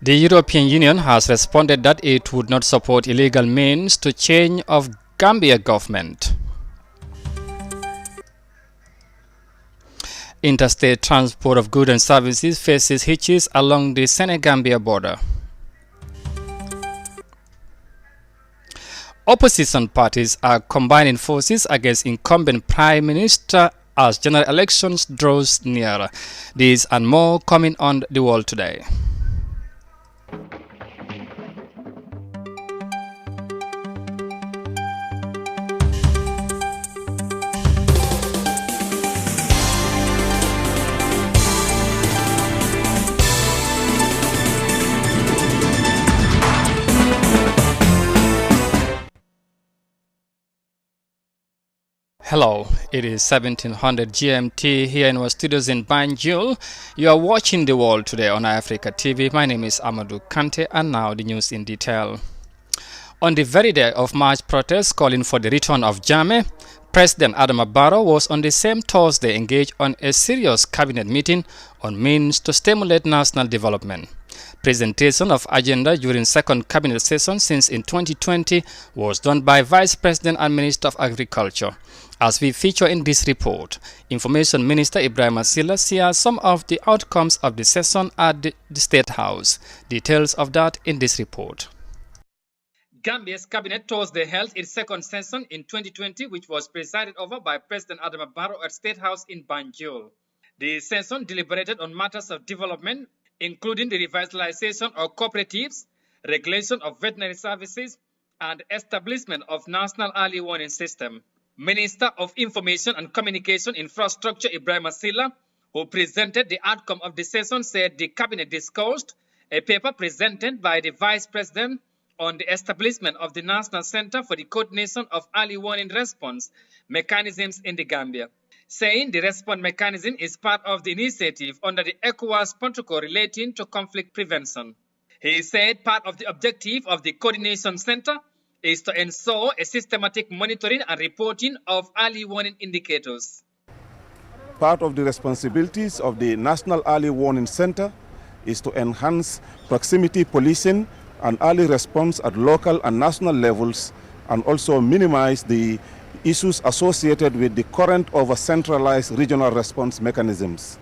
The European Union has responded that it would not support illegal means to change of Gambia government. Interstate transport of goods and services faces hitches along the Senegambia border. Opposition parties are combining forces against incumbent Prime Minister as general elections draws nearer. These and more coming on The World Today. Hello, it is 1700 GMT here in our studios in Banjul. You are watching The World Today on Africa TV. My name is Amadou Kante, and now the news in detail. On the very day of March protests calling for the return of Jammeh, President Adama Barrow was on the same Thursday engaged on a serious cabinet meeting on means to stimulate national development. Presentation of agenda during second cabinet session since in 2020 was done by Vice President and Minister of Agriculture. As we feature in this report, Information Minister Ibrahim Asila shares some of the outcomes of the session at the State House. Details of that in this report. Gambia's cabinet Thursday held its second session in 2020, which was presided over by President Adama Barrow at State House in Banjul. The session deliberated on matters of development, including the revitalization of cooperatives, regulation of veterinary services, and establishment of national early warning system. Minister of Information and Communication Infrastructure Ibrahim Asila, who presented the outcome of the session, said the cabinet discussed a paper presented by the Vice President on the establishment of the National Center for the Coordination of Early Warning Response Mechanisms in the Gambia, saying the response mechanism is part of the initiative under the ECOWAS protocol relating to conflict prevention. He said part of the objective of the Coordination Center is to ensure a systematic monitoring and reporting of early warning indicators. Part of the responsibilities of the National Early Warning Center is to enhance proximity policing and early response at local and national levels, and also minimize the issues associated with the current over-centralized regional response mechanisms.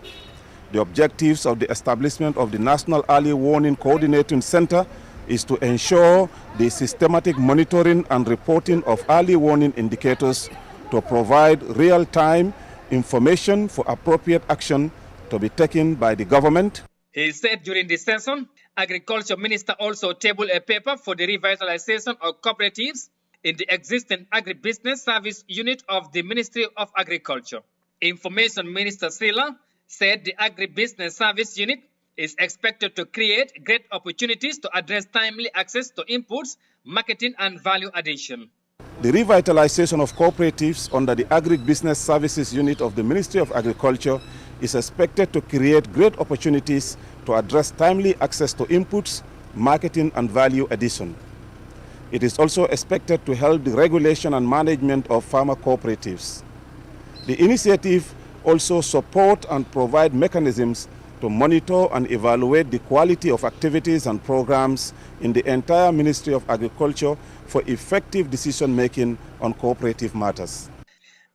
The objectives of the establishment of the National Early Warning Coordinating Center is to ensure the systematic monitoring and reporting of early warning indicators to provide real-time information for appropriate action to be taken by the government. He said during the session, Agriculture Minister also tabled a paper for the revitalization of cooperatives in the existing agribusiness service unit of the Ministry of Agriculture. Information Minister Sila said the agribusiness service unit is expected to create great opportunities to address timely access to inputs, marketing, and value addition. The revitalization of cooperatives under the Agribusiness Services Unit of the Ministry of Agriculture is expected to create great opportunities to address timely access to inputs, marketing, and value addition. It is also expected to help the regulation and management of farmer cooperatives. The initiative also support and provide mechanisms to monitor and evaluate the quality of activities and programs in the entire Ministry of Agriculture for effective decision-making on cooperative matters.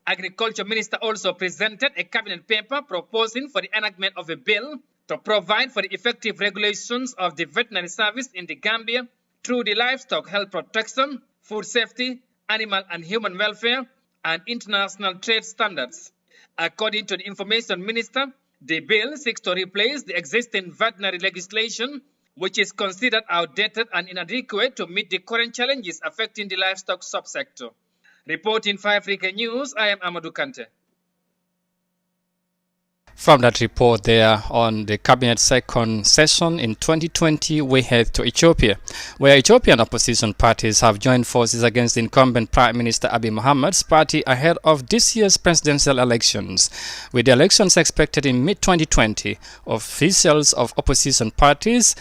Agriculture Minister also presented a cabinet paper proposing for the enactment of a bill to provide for the effective regulations of the veterinary service in the Gambia through the livestock health protection, food safety, animal and human welfare, and international trade standards. According to the Information Minister, the bill seeks to replace the existing veterinary legislation, which is considered outdated and inadequate to meet the current challenges affecting the livestock subsector. Reporting for Africa News, I am Amadou Kante. From that report there on the cabinet second session in 2020, we head to Ethiopia, where Ethiopian opposition parties have joined forces against incumbent Prime Minister Abiy Ahmed's party ahead of this year's presidential elections. With the elections expected in mid-2020, officials of opposition parties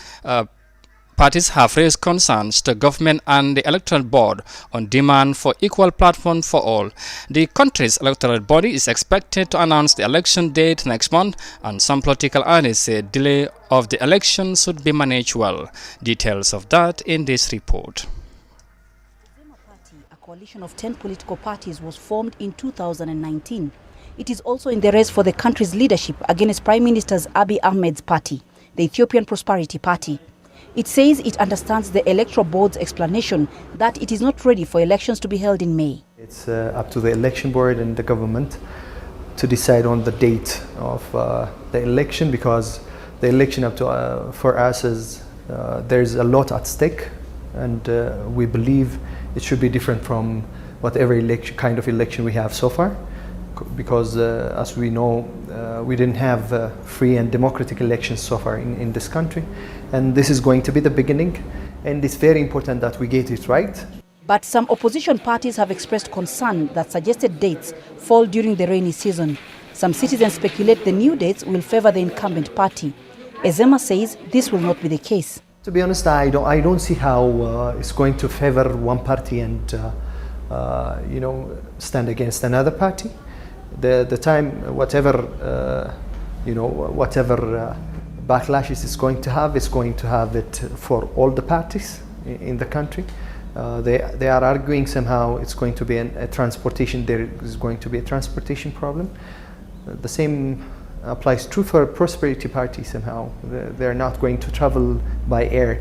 parties have raised concerns to government and the electoral board on demand for equal platform for all. The country's electoral body is expected to announce the election date next month, and some political analysts say delay of the election should be managed well. Details of that in this report. A coalition of 10 political parties was formed in 2019. It is also in the race for the country's leadership against Prime Minister Abiy Ahmed's party, the Ethiopian Prosperity Party. It says it understands the Electoral Board's explanation that it is not ready for elections to be held in May. It's up to the election board and the government to decide on the date of the election, because the election for us is there's a lot at stake, and we believe it should be different from whatever kind of election we have so far, because as we know, we didn't have free and democratic elections so far in this country, and this is going to be the beginning, and it's very important that we get it right. But some opposition parties have expressed concern that suggested dates fall during the rainy season. Some citizens speculate the new dates will favor the incumbent party. Ezema says this will not be the case. To be honest, I don't see how it's going to favor one party and stand against another party. The time, whatever backlashes it's going to have it for all the parties in the country. They are arguing somehow it's going to be a transportation. There is going to be a transportation problem. The same applies true for Prosperity Party somehow. They're not going to travel by air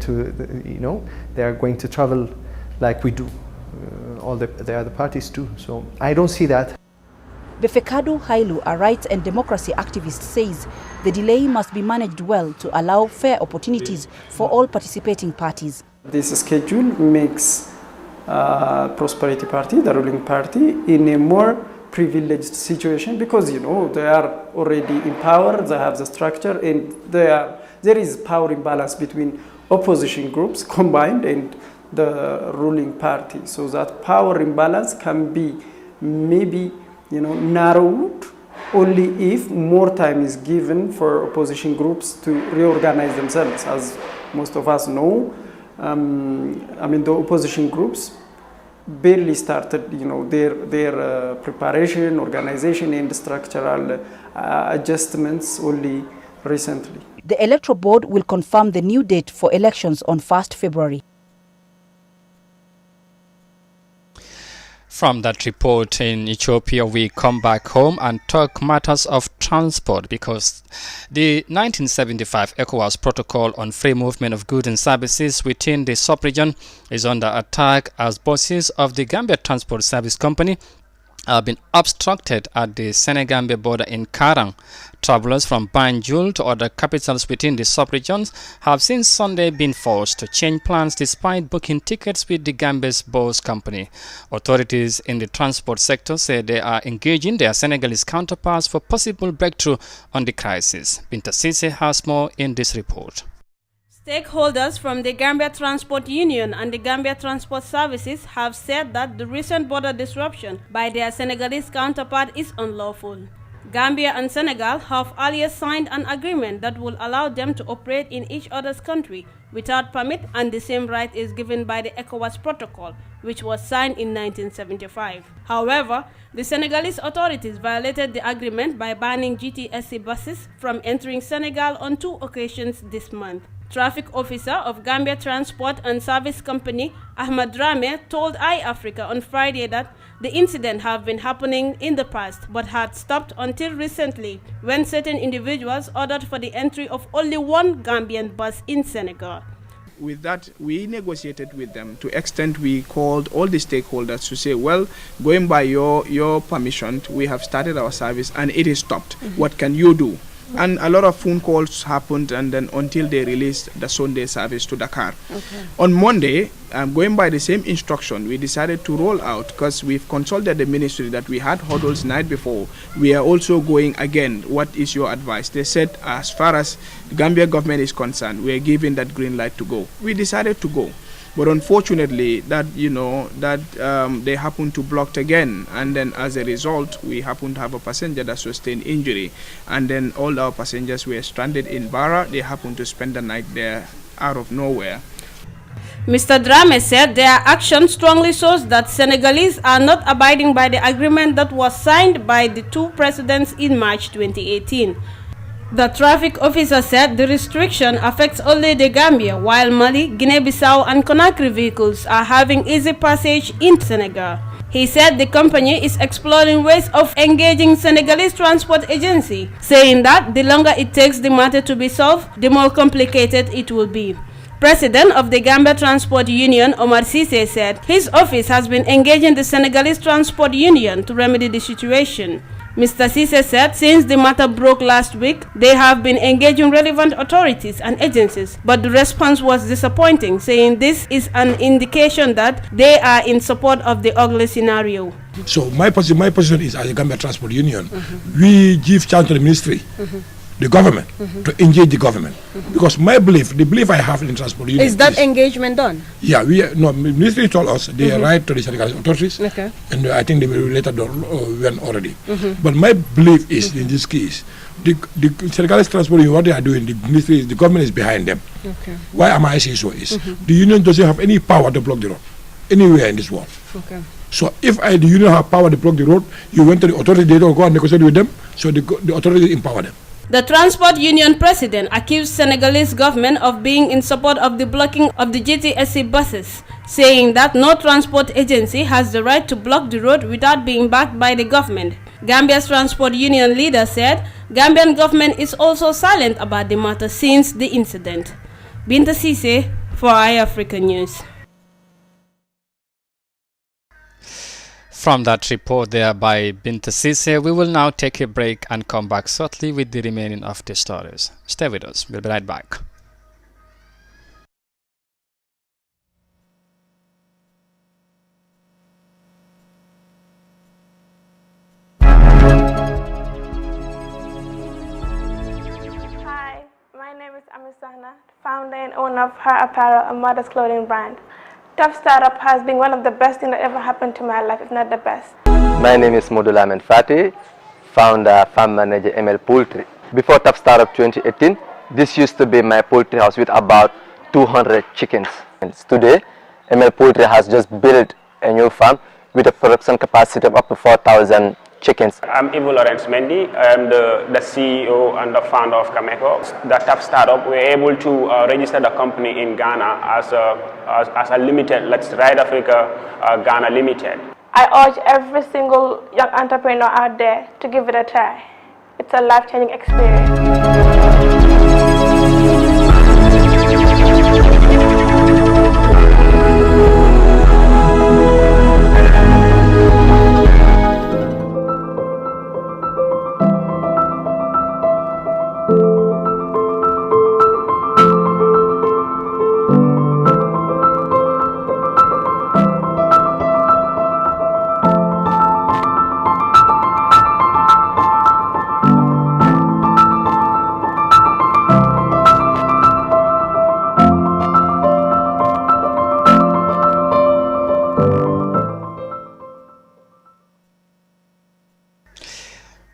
they are going to travel like we do. All the other parties do. So I don't see that. Befekadu Hailu, a rights and democracy activist, says the delay must be managed well to allow fair opportunities for all participating parties. This schedule makes Prosperity Party, the ruling party, in a more privileged situation, because they are already in power, they have the structure, and there is power imbalance between opposition groups combined and the ruling party. So that power imbalance can be maybe narrowed only if more time is given for opposition groups to reorganize themselves. As most of us know, the opposition groups barely started, their preparation, organization, and structural adjustments only recently. The Electoral Board will confirm the new date for elections on 1st February. From that report in Ethiopia, we come back home and talk matters of transport, because the 1975 ECOWAS Protocol on Free Movement of Goods and Services within the sub-region is under attack as buses of the Gambia Transport Service Company have been obstructed at the Senegambia border in Karang. Travelers from Banjul to other capitals within the sub-regions have since Sunday been forced to change plans despite booking tickets with the Gambia's bus company. Authorities in the transport sector say they are engaging their Senegalese counterparts for possible breakthrough on the crisis. Binta Sise has more in this report. Stakeholders from the Gambia Transport Union and the Gambia Transport Services have said that the recent border disruption by their Senegalese counterpart is unlawful. Gambia and Senegal have earlier signed an agreement that will allow them to operate in each other's country without permit, and the same right is given by the ECOWAS Protocol, which was signed in 1975. However, the Senegalese authorities violated the agreement by banning GTSC buses from entering Senegal on 2 occasions this month. Traffic officer of Gambia Transport and Service Company, Ahmad Rame, told iAfrica on Friday that the incident have been happening in the past but had stopped until recently, when certain individuals ordered for the entry of only one Gambian bus in Senegal. With that, we negotiated with them to extent we called all the stakeholders to say, well, going by your permission, we have started our service and it is stopped. What can you do? And a lot of phone calls happened, and then until they released the Sunday service to Dakar. Okay. On Monday, going by the same instruction, we decided to roll out, because we've consulted the ministry that we had hurdles night before. We are also going again. What is your advice? They said, as far as the Gambia government is concerned, we are given that green light to go. We decided to go. But unfortunately, they happened to block again, and then as a result, we happened to have a passenger that sustained injury, and then all our passengers were stranded in Barra. They happened to spend the night there out of nowhere. Mr. Drame said their action strongly shows that Senegalese are not abiding by the agreement that was signed by the two presidents in March 2018. The traffic officer said the restriction affects only the Gambia, while Mali, Guinea-Bissau and Conakry vehicles are having easy passage in Senegal. He said the company is exploring ways of engaging Senegalese transport agency, saying that the longer it takes the matter to be solved, the more complicated it will be. President of the Gambia Transport Union, Omar Cisse, said his office has been engaging the Senegalese Transport Union to remedy the situation. Mr. Cisse said since the matter broke last week, they have been engaging relevant authorities and agencies, but the response was disappointing, saying this is an indication that they are in support of the ugly scenario. So my position is, as a Gambia Transport Union, we give chance to the ministry, the government, to engage the government. Because the belief I have in transport union is that engagement done? Yeah, the ministry told us they write to the Senegalese authorities, and I think they will later went already. But my belief is, in this case, the Senegalese transport union, what they are doing, the government is behind them. Why am I saying so is, the union doesn't have any power to block the road anywhere in this world. So if the union have power to block the road, you went to the authority, they don't go and negotiate with them, so the authorities empower them. The Transport Union president accused Senegalese government of being in support of the blocking of the GTSC buses, saying that no transport agency has the right to block the road without being backed by the government. Gambia's Transport Union leader said Gambian government is also silent about the matter since the incident. Binta Cisse for iAfrica News. From that report there by Binta Cisse, we will now take a break and come back shortly with the remaining of the stories. Stay with us. We'll be right back. Hi, my name is Amisana, founder and owner of Her Apparel, a mother's clothing brand. Tough Startup has been one of the best things that ever happened to my life, if not the best. My name is Modula Ahmed Fati, founder, farm manager, ML Poultry. Before Tough Startup 2018, this used to be my poultry house with about 200 chickens. And today, ML Poultry has just built a new farm with a production capacity of up to 4,000 chickens. I'm Ivo Lawrence Mendy. I'm the CEO and the founder of Cameco. The Tough Startup, we're able to register the company in Ghana as a limited, let's Ride Africa Ghana Limited. I urge every single young entrepreneur out there to give it a try. It's a life-changing experience.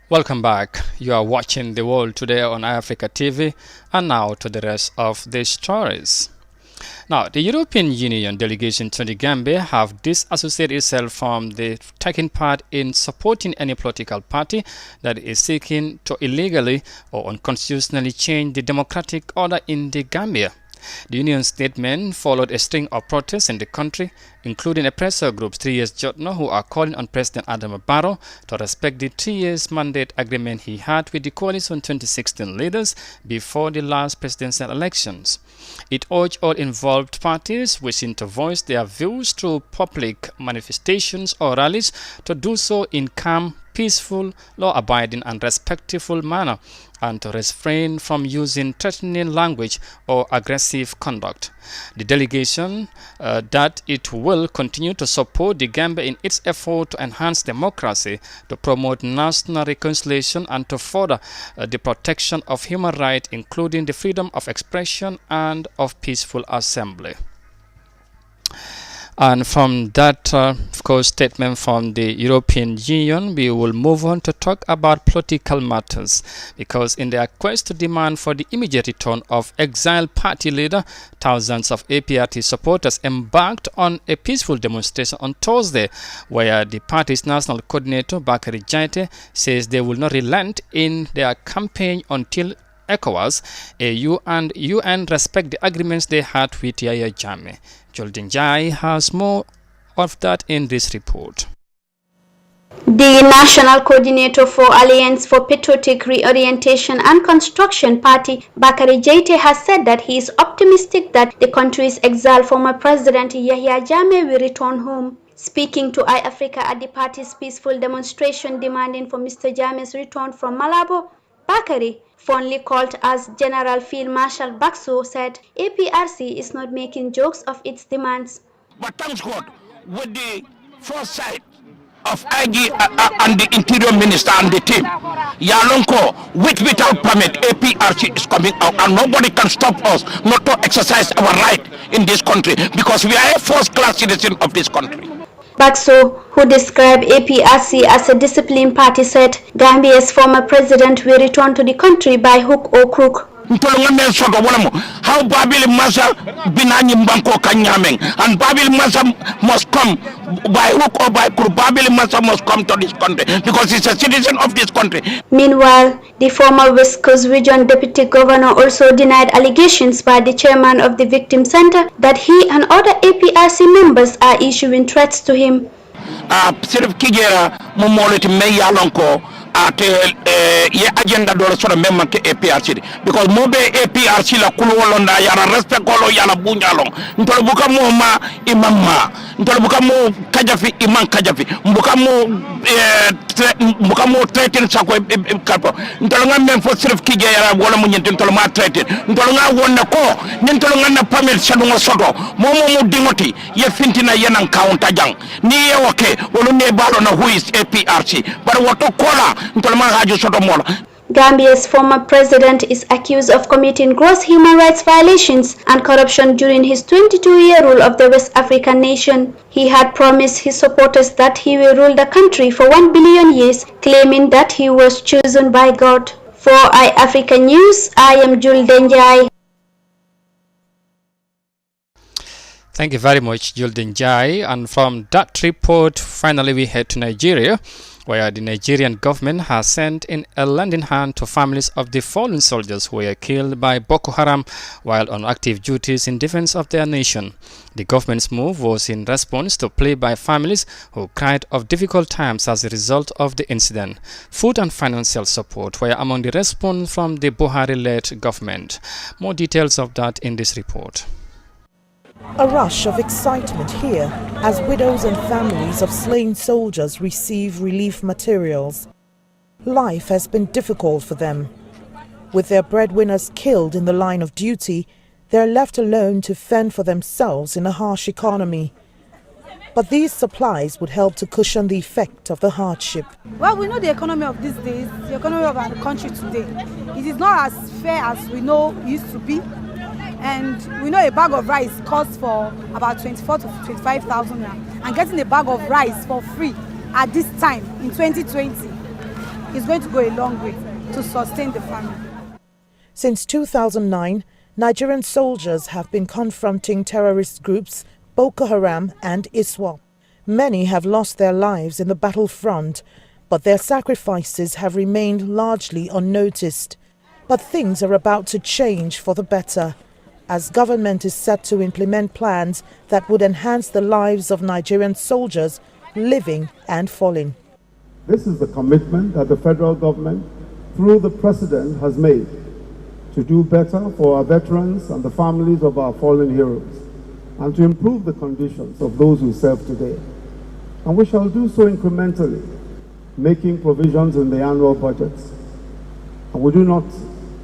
Welcome back. You are watching The World Today on iAfrica TV, and now to the rest of the stories. Now, the European Union delegation to the Gambia have disassociated itself from the taking part in supporting any political party that is seeking to illegally or unconstitutionally change the democratic order in the Gambia. The union statement followed a string of protests in the country, including a pressure group 3 years Jotno who are calling on President Adama Barrow to respect the 3 years mandate agreement he had with the coalition 2016 leaders before the last presidential elections. It urged all involved parties wishing to voice their views through public manifestations or rallies to do so in calm, peaceful, law-abiding and respectful manner, and to refrain from using threatening language or aggressive conduct. The delegation that it will continue to support the Gambia in its effort to enhance democracy, to promote national reconciliation and to further the protection of human rights, including the freedom of expression and of peaceful assembly. And from that, of course, statement from the European Union, we will move on to talk about political matters, because in their quest to demand for the immediate return of exiled party leader, thousands of APRT supporters embarked on a peaceful demonstration on Thursday, where the party's national coordinator, Bakary Jaite, says they will not relent in their campaign until ECOWAS, AU and UN respect the agreements they had with Yahya Jammeh. Joldin Jai has more of that in this report. The National Coordinator for Alliance for Patriotic Reorientation and Construction Party, Bakary Jaite, has said that he is optimistic that the country's exiled former President Yahya Jammeh will return home. Speaking to iAfrica at the party's peaceful demonstration demanding for Mr. Jammeh's return from Malabo, Bakary, fondly called as General Field Marshal Bakso, said APRC is not making jokes of its demands. But thanks God, with the foresight of IG and the Interior Minister and the team, Yalonko, without permit, APRC is coming out, and nobody can stop us not to exercise our right in this country, because we are a first-class citizen of this country. Bakso, who described APRC as a disciplined party, said Gambia's former president will return to the country by hook or crook. How Babil Masa Binani Banko Kanyameng, and Babil Masa must come by hook or by crook. Babil Masa must come to this country because he's a citizen of this country. Meanwhile, the former West Coast Region Deputy Governor also denied allegations by the chairman of the Victim Center that he and other APRC members are issuing threats to him. Sirif Kijera Momoleti Meyalonko at ye agenda dola sort of member ke APRC because mobe APRC la kulolonda yara respect kolo yala bunyalong ntolo buka mo ma imamma ntolo buka mo kajafi imam kajafi mbuka mo threaten sako kalpo ntolo ngam fo sirif kijera wala mo nyente ntolo ma threaten ntolo nga wonna ko ntolo nga na permit sadu nga soto momo mo dingoti ye fintina yenan counter jang ni ye wake wolo ne balo na who is APRC but woto kola Gambia's former president is accused of committing gross human rights violations and corruption during his 22-year rule of the West African nation. He had promised his supporters that he will rule the country for 1 billion years, claiming that he was chosen by God. For iAfrica News, I am Jul Denjai. Thank you very much, Julden Jai. And from that report, finally we head to Nigeria, where the Nigerian government has sent in a lending hand to families of the fallen soldiers who were killed by Boko Haram while on active duties in defense of their nation. The government's move was in response to plea by families who cried of difficult times as a result of the incident. Food and financial support were among the response from the Buhari-led government. More details of that in this report. A rush of excitement here as widows and families of slain soldiers receive relief materials. Life has been difficult for them. With their breadwinners killed in the line of duty, they are left alone to fend for themselves in a harsh economy. But these supplies would help to cushion the effect of the hardship. Well, we know the economy of these days, the economy of our country today. It is not as fair as we know it used to be. And we know a bag of rice costs for about 24,000 to 25,000 naira. And getting a bag of rice for free at this time in 2020 is going to go a long way to sustain the family. Since 2009, Nigerian soldiers have been confronting terrorist groups Boko Haram and ISWAP. Many have lost their lives in the battlefront, but their sacrifices have remained largely unnoticed. But things are about to change for the better, as government is set to implement plans that would enhance the lives of Nigerian soldiers living and fallen. This is the commitment that the federal government, through the president, has made to do better for our veterans and the families of our fallen heroes, and to improve the conditions of those who serve today. And we shall do so incrementally, making provisions in the annual budgets. And we do not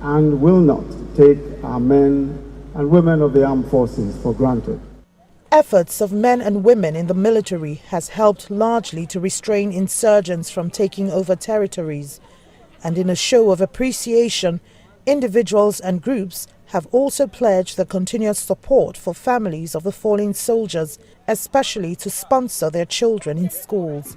and will not take our men and women of the armed forces for granted. Efforts of men and women in the military has helped largely to restrain insurgents from taking over territories. And in a show of appreciation, individuals and groups have also pledged their continuous support for families of the fallen soldiers, especially to sponsor their children in schools.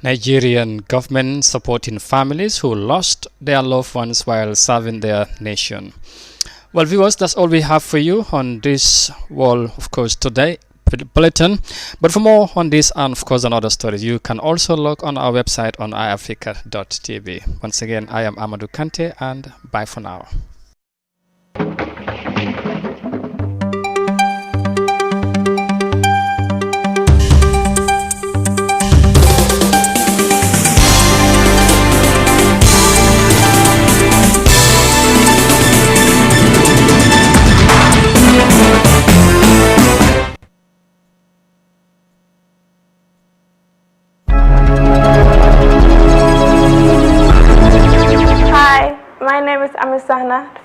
Nigerian government supporting families who lost their loved ones while serving their nation. Well, viewers, that's all we have for you on this World, of course, Today Bulletin. But for more on this and, of course, on other stories, you can also log on our website on iafrica.tv. Once again, I am Amadou Kante, and bye for now.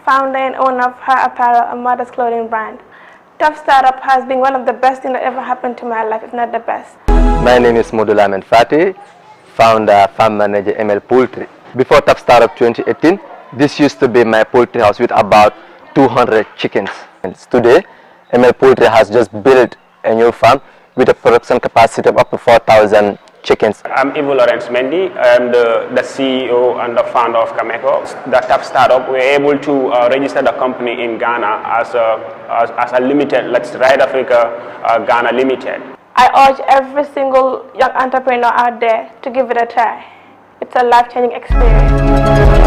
Founder and owner of Her Apparel, a mother's clothing brand. Top Startup has been one of the best things that ever happened to my life, if not the best. My name is 00Gmt Fati, founder, farm manager, ML Poultry. Before Top Startup 2018, this used to be my poultry house with about 200 chickens. And today, ML Poultry has just built a new farm with a production capacity of up to 4,000 chickens. I'm Ivo Lawrence Mendy. I'm the CEO and the founder of Cameco. The Top Startup, we're able to register the company in Ghana as a limited, let's Ride Africa Ghana Limited. I urge every single young entrepreneur out there to give it a try. It's a life-changing experience.